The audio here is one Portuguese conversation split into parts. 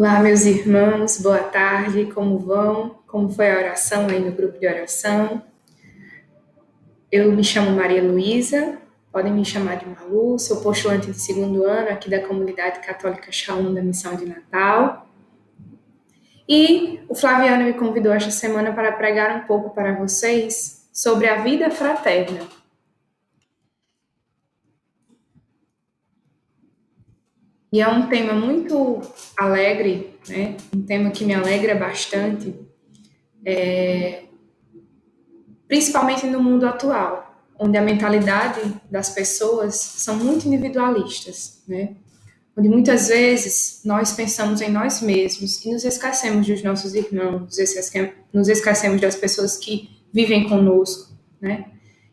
Olá, meus irmãos, boa tarde, como vão? Como foi a oração aí no grupo de oração? Eu me chamo Maria Luísa, podem me chamar de Malu, sou postulante de segundo ano aqui da comunidade católica Shalom da Missão de Natal. E o Flaviano me convidou esta semana para pregar um pouco para vocês sobre a vida fraterna. E é um tema muito alegre, né? Um tema que me alegra bastante, principalmente no mundo atual, onde a mentalidade das pessoas são muito individualistas, né? Onde muitas vezes nós pensamos em nós mesmos e nos esquecemos dos nossos irmãos, nos esquecemos das pessoas que vivem conosco, né?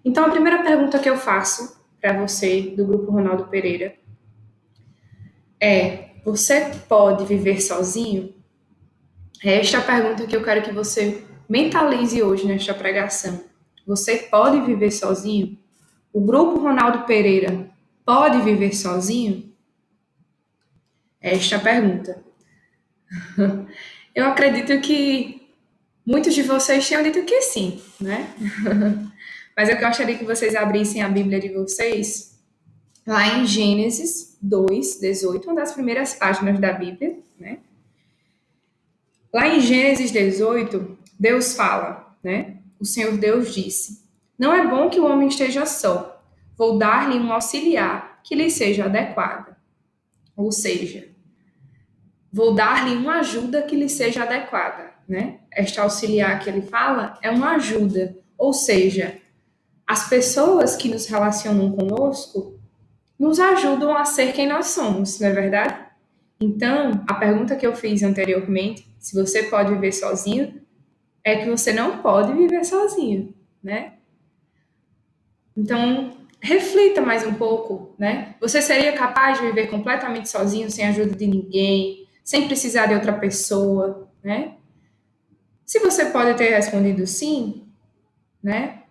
Então, a primeira pergunta que eu faço para você, do Grupo Ronaldo Pereira, é: você pode viver sozinho? É esta a pergunta que eu quero que você mentalize hoje nesta pregação. Você pode viver sozinho? O Grupo Ronaldo Pereira pode viver sozinho? É esta a pergunta. Eu acredito que muitos de vocês tenham dito que sim, né? Mas eu gostaria que vocês abrissem a Bíblia de vocês lá em Gênesis 2:18, uma das primeiras páginas da Bíblia, né? Lá em Gênesis 18, Deus fala, né? O Senhor Deus disse: Não é bom que o homem esteja só. Vou dar-lhe um auxiliar que lhe seja adequado. Ou seja, vou dar-lhe uma ajuda que lhe seja adequada, né? Esta auxiliar que ele fala é uma ajuda, ou seja, as pessoas que nos relacionam conosco nos ajudam a ser quem nós somos, não é verdade? Então, a pergunta que eu fiz anteriormente, se você pode viver sozinho, é que você não pode viver sozinho, né? Então, reflita mais um pouco, né? Você seria capaz de viver completamente sozinho, sem a ajuda de ninguém, sem precisar de outra pessoa, né? Se você pode ter respondido sim, né?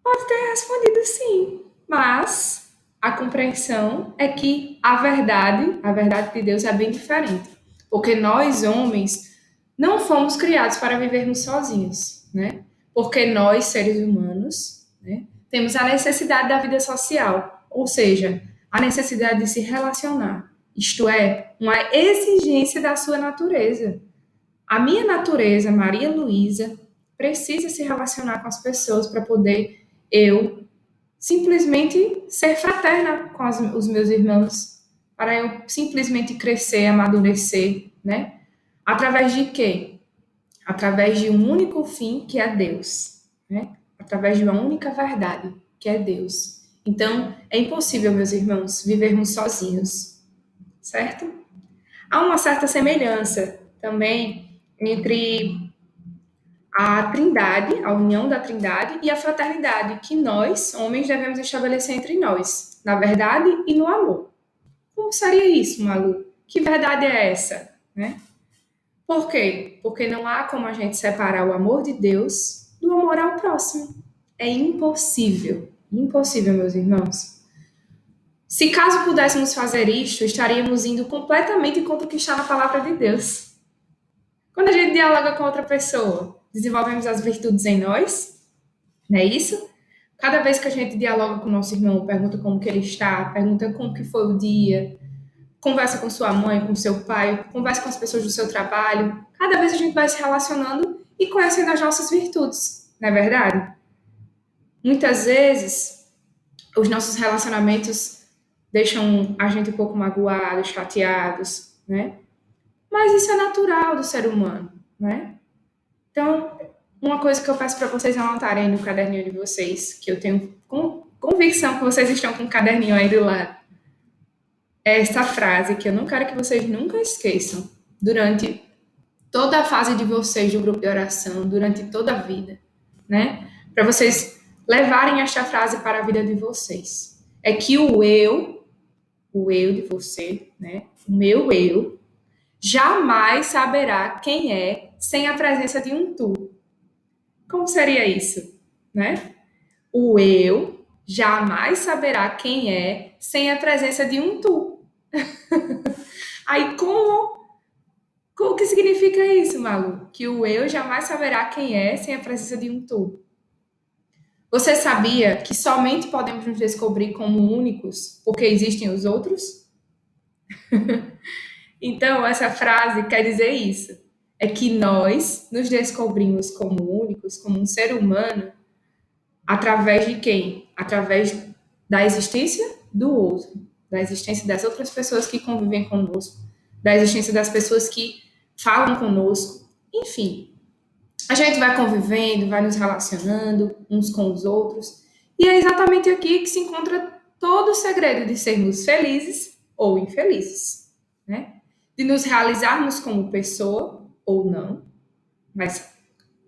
Pode ter respondido sim, mas a compreensão é que a verdade de Deus é bem diferente. Porque nós, homens, não fomos criados para vivermos sozinhos, né? Porque nós, seres humanos, né, temos a necessidade da vida social, ou seja, a necessidade de se relacionar. Isto é, uma exigência da sua natureza. A minha natureza, Maria Luísa, precisa se relacionar com as pessoas para poder eu simplesmente ser fraterna com os meus irmãos, para eu simplesmente crescer, amadurecer, né? Através de quê? Através de um único fim, que é Deus, né? Através de uma única verdade, que é Deus. Então, é impossível, meus irmãos, vivermos sozinhos, certo? Há uma certa semelhança também entre a trindade, a união da trindade e a fraternidade que nós, homens, devemos estabelecer entre nós, na verdade e no amor. Como seria isso, Malu? Que verdade é essa, né? Por quê? Porque não há como a gente separar o amor de Deus do amor ao próximo. É impossível. Impossível, meus irmãos. Se caso pudéssemos fazer isto, estaríamos indo completamente contra o que está na palavra de Deus. Quando a gente dialoga com outra pessoa, desenvolvemos as virtudes em nós, não é isso? Cada vez que a gente dialoga com o nosso irmão, pergunta como que ele está, pergunta como que foi o dia, conversa com sua mãe, com seu pai, conversa com as pessoas do seu trabalho. Cada vez a gente vai se relacionando e conhecendo as nossas virtudes, não é verdade? Muitas vezes, os nossos relacionamentos deixam a gente um pouco magoados, chateados, né? Mas isso é natural do ser humano, né? Então, uma coisa que eu peço para vocês anotarem no caderninho de vocês, que eu tenho convicção que vocês estão com o caderninho aí do lado, é essa frase que eu não quero que vocês nunca esqueçam durante toda a fase de vocês do grupo de oração, durante toda a vida, né? Para vocês levarem esta frase para a vida de vocês. É que o eu de você, né? O meu eu, jamais saberá quem é sem a presença de um tu. Como seria isso, né? O eu jamais saberá quem é sem a presença de um tu. Aí, como Malu, que o eu jamais saberá quem é sem a presença de um tu. Você sabia que somente podemos nos descobrir como únicos porque existem os outros? Então, essa frase quer dizer isso. É que nós nos descobrimos como únicos, como um ser humano, através de quem? Através da existência do outro, da existência das outras pessoas que convivem conosco, da existência das pessoas que falam conosco. Enfim, a gente vai convivendo, vai nos relacionando uns com os outros, e é exatamente aqui que se encontra todo o segredo de sermos felizes ou infelizes, né? De nos realizarmos como pessoa ou não, mas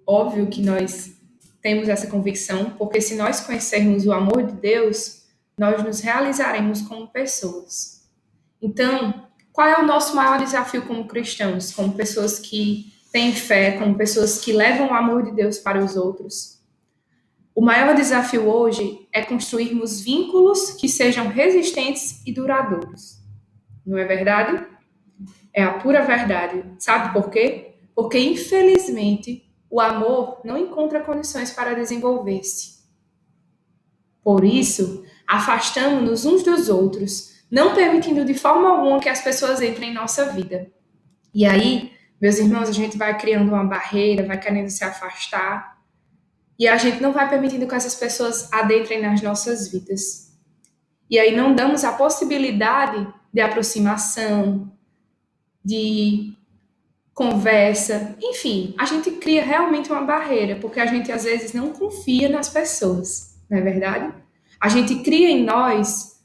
óbvio que nós temos essa convicção, porque se nós conhecermos o amor de Deus, nós nos realizaremos como pessoas. Então, qual é o nosso maior desafio como cristãos, como pessoas que têm fé, como pessoas que levam o amor de Deus para os outros? O maior desafio hoje é construirmos vínculos que sejam resistentes e duradouros. Não é verdade? É a pura verdade. Sabe por quê? Porque, infelizmente, o amor não encontra condições para desenvolver-se. Por isso, afastamos-nos uns dos outros, não permitindo de forma alguma que as pessoas entrem em nossa vida. E aí, meus irmãos, a gente vai criando uma barreira, vai querendo se afastar, e a gente não vai permitindo que essas pessoas adentrem nas nossas vidas. E aí não damos a possibilidade de aproximação, de conversa, enfim, a gente cria realmente uma barreira, porque a gente às vezes não confia nas pessoas, não é verdade? A gente cria em nós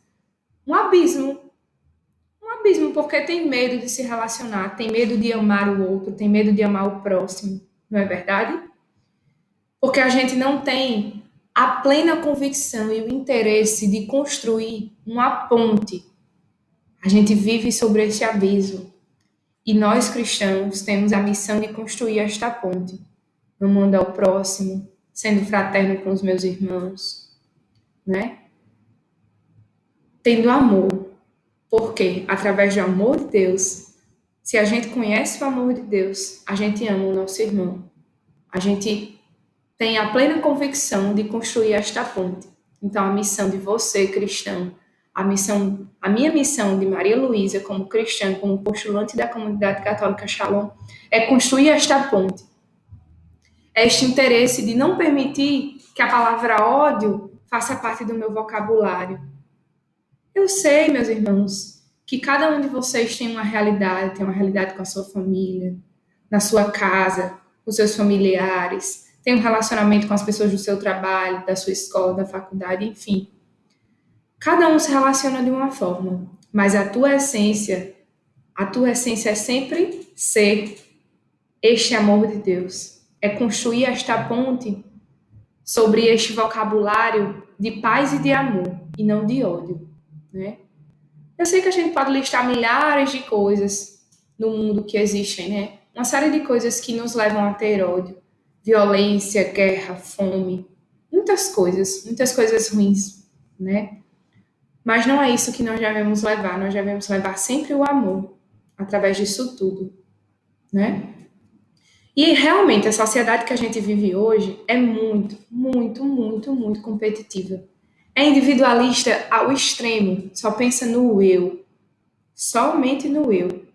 um abismo porque tem medo de se relacionar, tem medo de amar o outro, tem medo de amar o próximo, não é verdade? Porque a gente não tem a plena convicção e o interesse de construir uma ponte. A gente vive sobre esse abismo. E nós cristãos temos a missão de construir esta ponte, amando ao próximo, sendo fraterno com os meus irmãos, né? Tendo amor. Porque através do amor de Deus, se a gente conhece o amor de Deus, a gente ama o nosso irmão. A gente tem a plena convicção de construir esta ponte. Então a missão de você, cristão, a minha missão de Maria Luísa como cristã, como postulante da comunidade católica Shalom, é construir esta ponte. É este interesse de não permitir que a palavra ódio faça parte do meu vocabulário. Eu sei, meus irmãos, que cada um de vocês tem uma realidade com a sua família, na sua casa, com seus familiares, tem um relacionamento com as pessoas do seu trabalho, da sua escola, da faculdade, enfim. Cada um se relaciona de uma forma, mas a tua essência é sempre ser este amor de Deus. É construir esta ponte sobre este vocabulário de paz e de amor, e não de ódio, né? Eu sei que a gente pode listar milhares de coisas no mundo que existem, né? Uma série de coisas que nos levam a ter ódio. Violência, guerra, fome, muitas coisas ruins, né? Mas não é isso que nós devemos levar, nós devemos levar sempre o amor, através disso tudo, né? E realmente a sociedade que a gente vive hoje é muito, muito, muito, muito competitiva. É individualista ao extremo, só pensa no eu, somente no eu,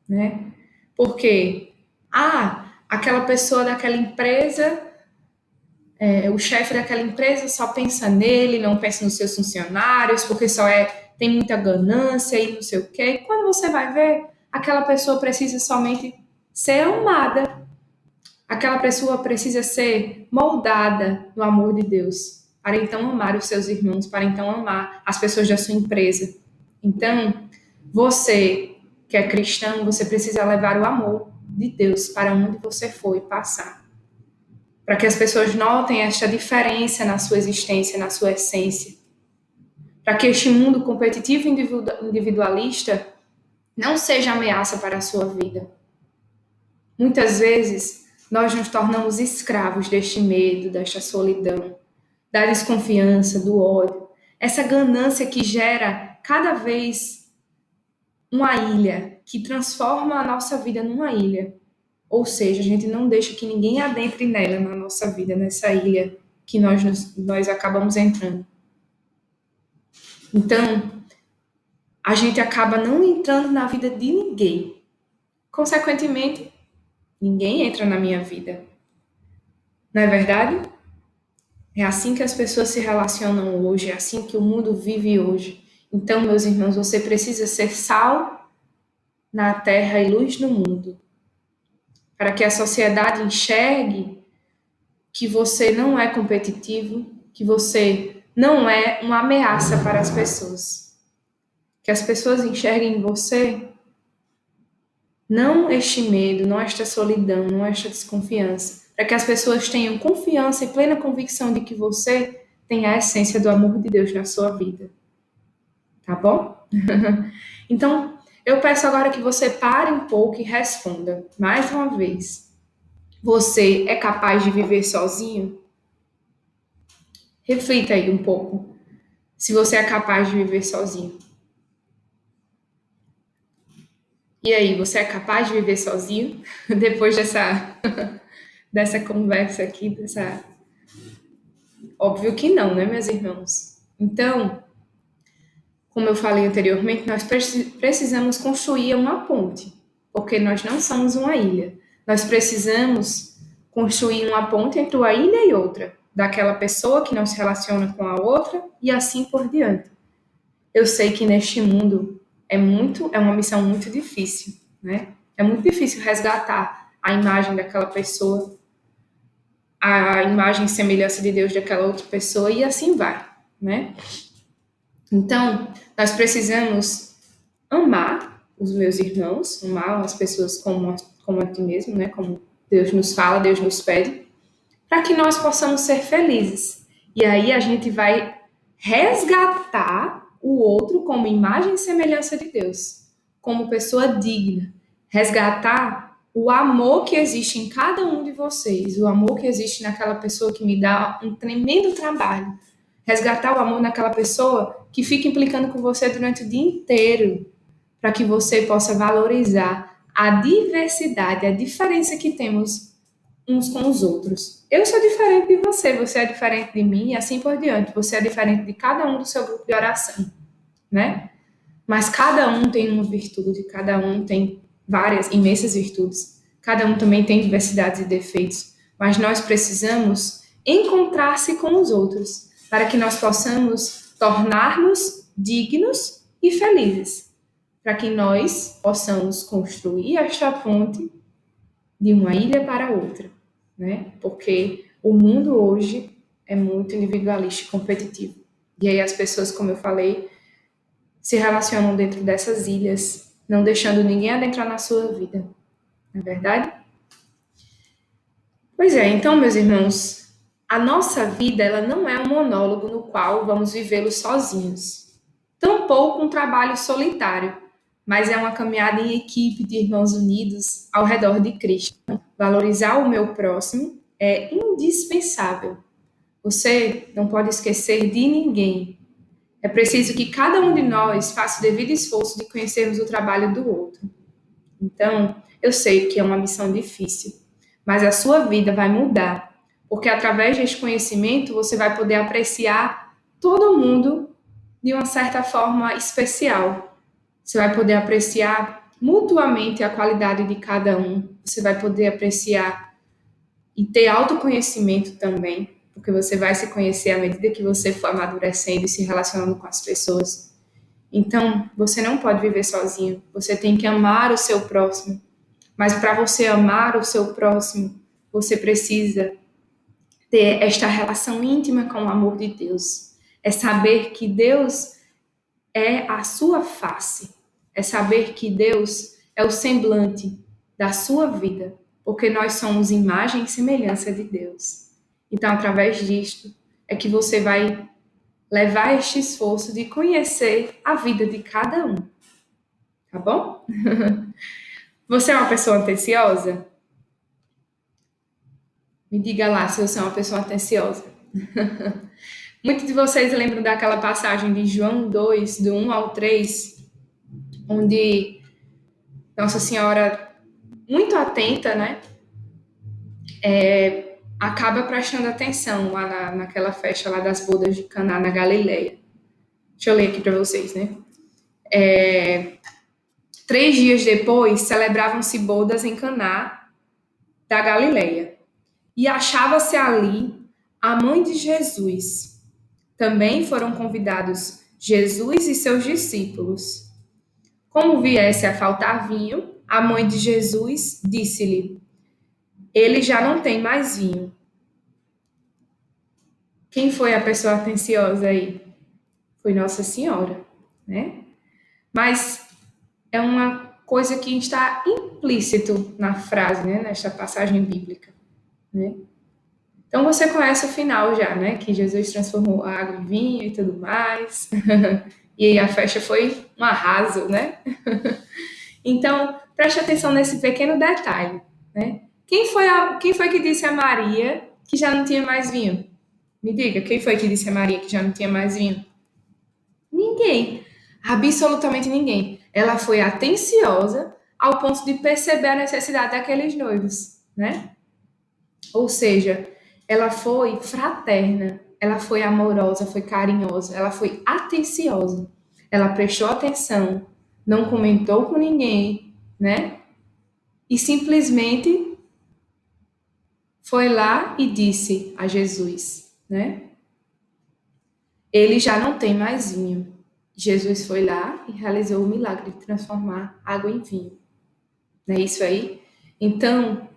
né? Porque, aquela pessoa daquela empresa, o chefe daquela empresa só pensa nele, não pensa nos seus funcionários, porque tem muita ganância e não sei o quê. E quando você vai ver, aquela pessoa precisa somente ser amada. Aquela pessoa precisa ser moldada no amor de Deus, para então amar os seus irmãos, para então amar as pessoas da sua empresa. Então, você que é cristão, você precisa levar o amor de Deus para onde você for e passar. Para que as pessoas notem esta diferença na sua existência, na sua essência. Para que este mundo competitivo e individualista não seja ameaça para a sua vida. Muitas vezes, nós nos tornamos escravos deste medo, desta solidão, da desconfiança, do ódio. Essa ganância que gera cada vez uma ilha, que transforma a nossa vida numa ilha. Ou seja, a gente não deixa que ninguém adentre nela, na nossa vida, nessa ilha que nós acabamos entrando. Então, a gente acaba não entrando na vida de ninguém. Consequentemente, ninguém entra na minha vida. Não é verdade? É assim que as pessoas se relacionam hoje, é assim que o mundo vive hoje. Então, meus irmãos, você precisa ser sal na terra e luz no mundo, para que a sociedade enxergue que você não é competitivo, que você não é uma ameaça para as pessoas. Que as pessoas enxerguem em você não este medo, não esta solidão, não esta desconfiança, para que as pessoas tenham confiança e plena convicção de que você tem a essência do amor de Deus na sua vida. Tá bom? Então, eu peço agora que você pare um pouco e responda mais uma vez. Você é capaz de viver sozinho? Reflita aí um pouco. Se você é capaz de viver sozinho. E aí, você é capaz de viver sozinho? Depois dessa conversa aqui, Óbvio que não, né, meus irmãos? Então, como eu falei anteriormente, nós precisamos construir uma ponte, porque nós não somos uma ilha. Nós precisamos construir uma ponte entre uma ilha e outra, daquela pessoa que não se relaciona com a outra e assim por diante. Eu sei que neste mundo é uma missão muito difícil, né? É muito difícil resgatar a imagem daquela pessoa, a imagem e semelhança de Deus daquela outra pessoa e assim vai, né? Então, nós precisamos amar os meus irmãos, amar as pessoas como a ti mesmo, né? Como Deus nos fala, Deus nos pede, para que nós possamos ser felizes. E aí a gente vai resgatar o outro como imagem e semelhança de Deus, como pessoa digna. Resgatar o amor que existe em cada um de vocês, o amor que existe naquela pessoa que me dá um tremendo trabalho. Resgatar o amor naquela pessoa que fica implicando com você durante o dia inteiro, para que você possa valorizar a diversidade, a diferença que temos uns com os outros. Eu sou diferente de você, você é diferente de mim e assim por diante. Você é diferente de cada um do seu grupo de oração, né? Mas cada um tem uma virtude, cada um tem várias, imensas virtudes. Cada um também tem diversidades e defeitos. Mas nós precisamos encontrar-se com os outros para que nós possamos tornar-nos dignos e felizes. Para que nós possamos construir esta ponte de uma ilha para outra, né? Porque o mundo hoje é muito individualista e competitivo. E aí as pessoas, como eu falei, se relacionam dentro dessas ilhas, não deixando ninguém adentrar na sua vida. Não é verdade? Pois é, então, meus irmãos, a nossa vida ela não é um monólogo no qual vamos vivê-lo sozinhos. Tampouco um trabalho solitário, mas é uma caminhada em equipe de irmãos unidos ao redor de Cristo. Valorizar o meu próximo é indispensável. Você não pode esquecer de ninguém. É preciso que cada um de nós faça o devido esforço de conhecermos o trabalho do outro. Então, eu sei que é uma missão difícil, mas a sua vida vai mudar, porque através deste conhecimento você vai poder apreciar todo mundo de uma certa forma especial. Você vai poder apreciar mutuamente a qualidade de cada um. Você vai poder apreciar e ter autoconhecimento também, porque você vai se conhecer à medida que você for amadurecendo e se relacionando com as pessoas. Então, você não pode viver sozinho. Você tem que amar o seu próximo. Mas para você amar o seu próximo, você precisa ter esta relação íntima com o amor de Deus. É saber que Deus é a sua face. É saber que Deus é o semblante da sua vida, porque nós somos imagem e semelhança de Deus. Então, através disto, é que você vai levar este esforço de conhecer a vida de cada um. Tá bom? Você é uma pessoa atenciosa? Me diga lá se você é uma pessoa atenciosa. Muitos de vocês lembram daquela passagem de João 2, do 1 ao 3, onde Nossa Senhora muito atenta, né, acaba prestando atenção lá naquela festa lá das bodas de Caná na Galileia. Deixa eu ler aqui para vocês, né? 3 dias depois, celebravam-se bodas em Caná da Galileia. E achava-se ali a mãe de Jesus. Também foram convidados Jesus e seus discípulos. Como viesse a faltar vinho, a mãe de Jesus disse-lhe: Ele já não tem mais vinho. Quem foi a pessoa atenciosa aí? Foi Nossa Senhora, né? Mas é uma coisa que está implícito na frase, né? Nesta passagem bíblica, né? Então você conhece o final já, né? Que Jesus transformou a água em vinho e tudo mais. E aí a festa foi um arraso, né? Então, preste atenção nesse pequeno detalhe, né? Quem foi que disse a Maria que já não tinha mais vinho? Me diga, quem foi que disse a Maria que já não tinha mais vinho? Ninguém. Absolutamente ninguém. Ela foi atenciosa ao ponto de perceber a necessidade daqueles noivos, né? Ou seja, ela foi fraterna, ela foi amorosa, foi carinhosa, ela foi atenciosa. Ela prestou atenção, não comentou com ninguém, né? E simplesmente foi lá e disse a Jesus, né? Ele já não tem mais vinho. Jesus foi lá e realizou o milagre de transformar água em vinho. Não é isso aí? Então,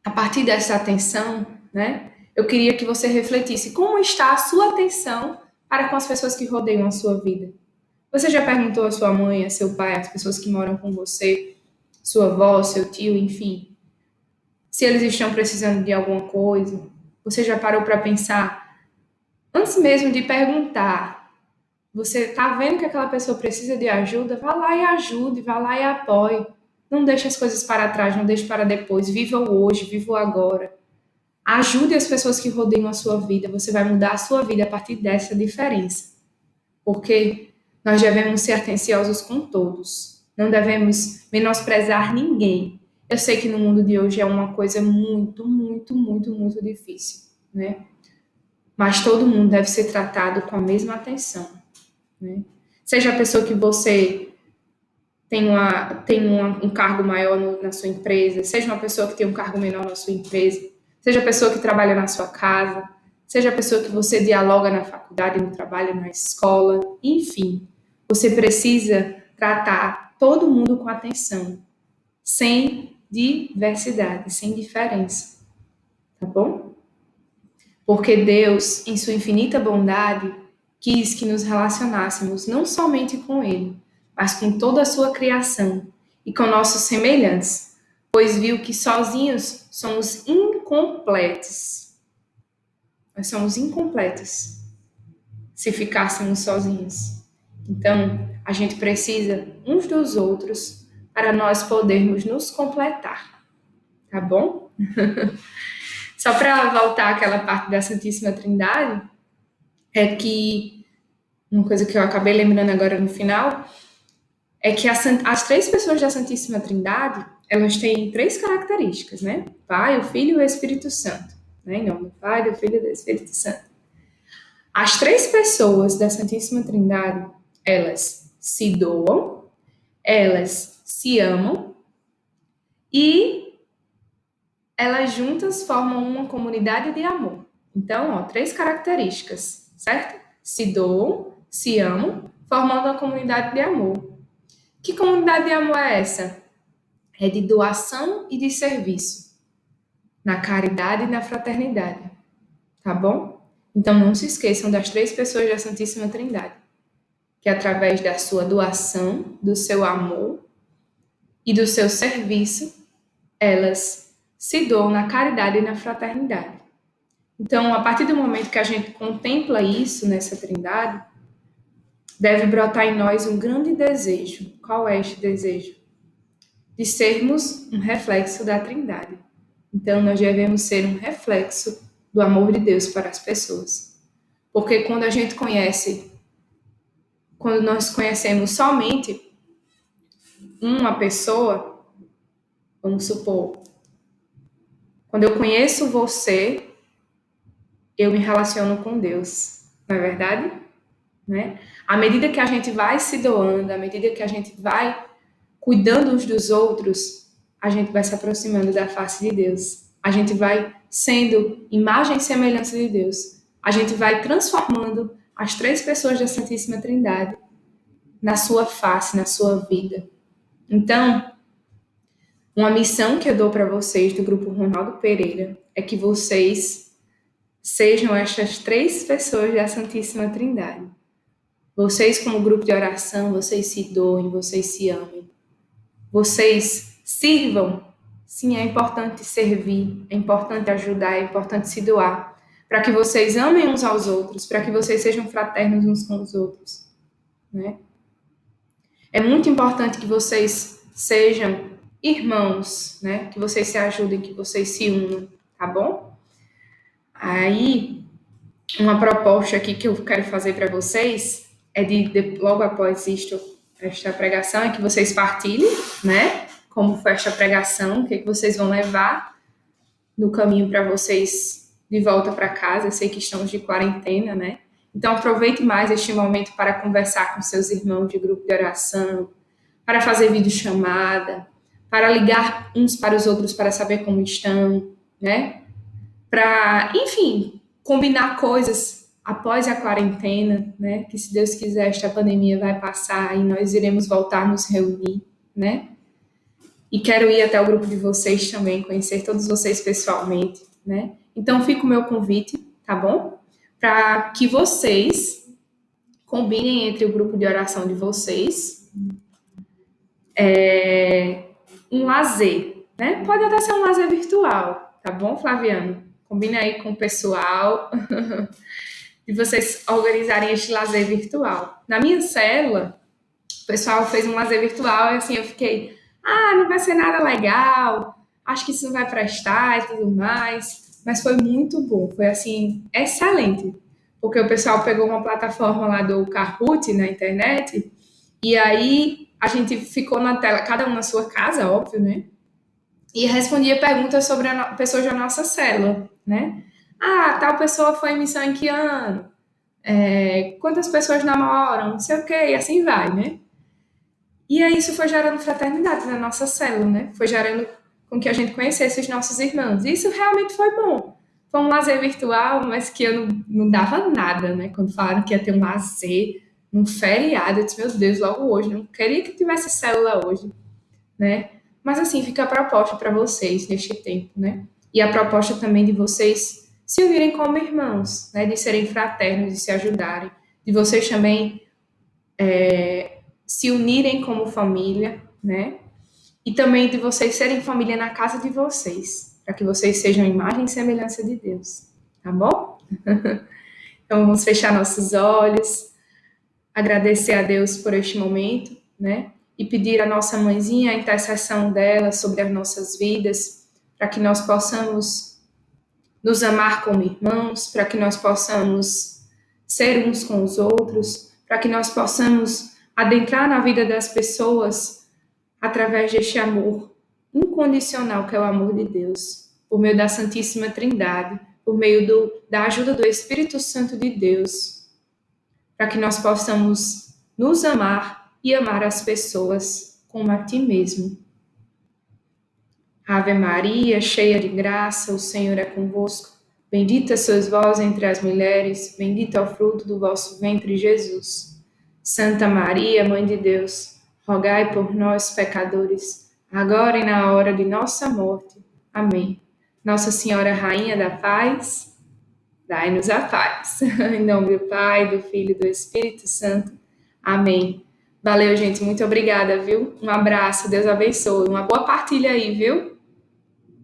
a partir dessa atenção, né? Eu queria que você refletisse como está a sua atenção para com as pessoas que rodeiam a sua vida. Você já perguntou à sua mãe, a seu pai, às pessoas que moram com você, sua avó, seu tio, enfim, se eles estão precisando de alguma coisa? Você já parou para pensar, antes mesmo de perguntar, você está vendo que aquela pessoa precisa de ajuda? Vá lá e ajude, vá lá e apoie. Não deixe as coisas para trás, não deixe para depois. Viva o hoje, viva o agora. Ajude as pessoas que rodeiam a sua vida. Você vai mudar a sua vida a partir dessa diferença. Porque nós devemos ser atenciosos com todos. Não devemos menosprezar ninguém. Eu sei que no mundo de hoje é uma coisa muito, muito, muito, muito difícil, né? Mas todo mundo deve ser tratado com a mesma atenção, né? Seja a pessoa que você um cargo maior na sua empresa, seja uma pessoa que tem um cargo menor na sua empresa, seja a pessoa que trabalha na sua casa, seja a pessoa que você dialoga na faculdade, no trabalho, na escola, enfim, você precisa tratar todo mundo com atenção, sem diversidade, sem diferença, tá bom? Porque Deus, em sua infinita bondade, quis que nos relacionássemos não somente com Ele, mas com toda a sua criação e com nossos semelhantes, pois viu que sozinhos somos incompletos. Nós somos incompletos se ficássemos sozinhos. Então, a gente precisa uns dos outros para nós podermos nos completar, tá bom? Só para voltar àquela parte da Santíssima Trindade, é que uma coisa que eu acabei lembrando agora no final é que as 3 pessoas da Santíssima Trindade, elas têm 3 características, né? Pai, o Filho e o Espírito Santo. Né? Em nome do Pai, do Filho e do Espírito Santo. As 3 pessoas da Santíssima Trindade, elas se doam, elas se amam e elas juntas formam uma comunidade de amor. Então, 3 características, certo? Se doam, se amam, formando uma comunidade de amor. Que comunidade de amor é essa? É de doação e de serviço, na caridade e na fraternidade, tá bom? Então não se esqueçam das 3 pessoas da Santíssima Trindade, que através da sua doação, do seu amor e do seu serviço, elas se doam na caridade e na fraternidade. Então, a partir do momento que a gente contempla isso nessa Trindade, deve brotar em nós um grande desejo. Qual é este desejo? De sermos um reflexo da Trindade. Então, nós devemos ser um reflexo do amor de Deus para as pessoas. Porque quando nós conhecemos somente uma pessoa, Vamos supor, quando eu conheço você, eu me relaciono com Deus, não é verdade? Né? À medida que a gente vai se doando, à medida que a gente vai cuidando uns dos outros, a gente vai se aproximando da face de Deus. A gente vai sendo imagem e semelhança de Deus. A gente vai transformando as três pessoas da Santíssima Trindade na sua face, na sua vida. Então, uma missão que eu dou para vocês do Grupo Ronaldo Pereira é que vocês sejam estas três pessoas da Santíssima Trindade. Vocês, como grupo de oração, vocês se doem, vocês se amem. Vocês sirvam. Sim, é importante servir, é importante ajudar, é importante se doar. Para que vocês amem uns aos outros, para que vocês sejam fraternos uns com os outros. Né? É muito importante que vocês sejam irmãos, né? Que vocês se ajudem, que vocês se unam, tá bom? Aí, uma proposta aqui que eu quero fazer para vocês é de logo após esta pregação, é que vocês partilhem, né? Como foi esta pregação, o que vocês vão levar no caminho para vocês de volta para casa. Eu sei que estamos de quarentena, né? Então, aproveite mais este momento para conversar com seus irmãos de grupo de oração, para fazer videochamada, para ligar uns para os outros para saber como estão, né? Para, enfim, combinar coisas após a quarentena, né? Que se Deus quiser, esta pandemia vai passar e nós iremos voltar a nos reunir, né? E quero ir até o grupo de vocês também, conhecer todos vocês pessoalmente, né? Então, fica o meu convite, tá bom? Para que vocês combinem entre o grupo de oração de vocês um lazer, né? Pode até ser um lazer virtual, tá bom, Flaviano? Combina aí com o pessoal de vocês organizarem este lazer virtual. Na minha célula, o pessoal fez um lazer virtual e assim eu fiquei, não vai ser nada legal, acho que isso não vai prestar e tudo mais, mas foi muito bom, foi assim, excelente, porque o pessoal pegou uma plataforma lá do Kahoot na internet e aí a gente ficou na tela, cada um na sua casa, óbvio, né? E respondia perguntas sobre pessoas da nossa célula, né? Tal pessoa foi em missão em que ano? Quantas pessoas namoram? Não sei o quê, e assim vai, né? E aí isso foi gerando fraternidade na nossa célula, né? Foi gerando com que a gente conhecesse os nossos irmãos. E isso realmente foi bom. Foi um lazer virtual, mas que eu não dava nada, né? Quando falaram que ia ter um lazer num feriado, eu disse, meu Deus, logo hoje. Não queria que tivesse célula hoje, né? Mas assim, fica a proposta para vocês neste tempo, né? E a proposta também de vocês se unirem como irmãos, né? De serem fraternos, de se ajudarem. De vocês também se unirem como família, né? E também de vocês serem família na casa de vocês, para que vocês sejam imagem e semelhança de Deus, tá bom? Então vamos fechar nossos olhos, agradecer a Deus por este momento, né? E pedir à nossa mãezinha a intercessão dela sobre as nossas vidas, para que nós possamos nos amar como irmãos, para que nós possamos ser uns com os outros, para que nós possamos adentrar na vida das pessoas através deste amor incondicional que é o amor de Deus, por meio da Santíssima Trindade, por meio da ajuda do Espírito Santo de Deus, para que nós possamos nos amar e amar as pessoas como a ti mesmo. Ave Maria, cheia de graça, o Senhor é convosco. Bendita sois vós entre as mulheres, bendito é o fruto do vosso ventre, Jesus. Santa Maria, Mãe de Deus, rogai por nós, pecadores, agora e na hora de nossa morte. Amém. Nossa Senhora, Rainha da Paz, dai-nos a paz. Em nome do Pai, do Filho e do Espírito Santo. Amém. Valeu, gente. Muito obrigada, viu? Um abraço. Deus abençoe. Uma boa partilha aí, viu?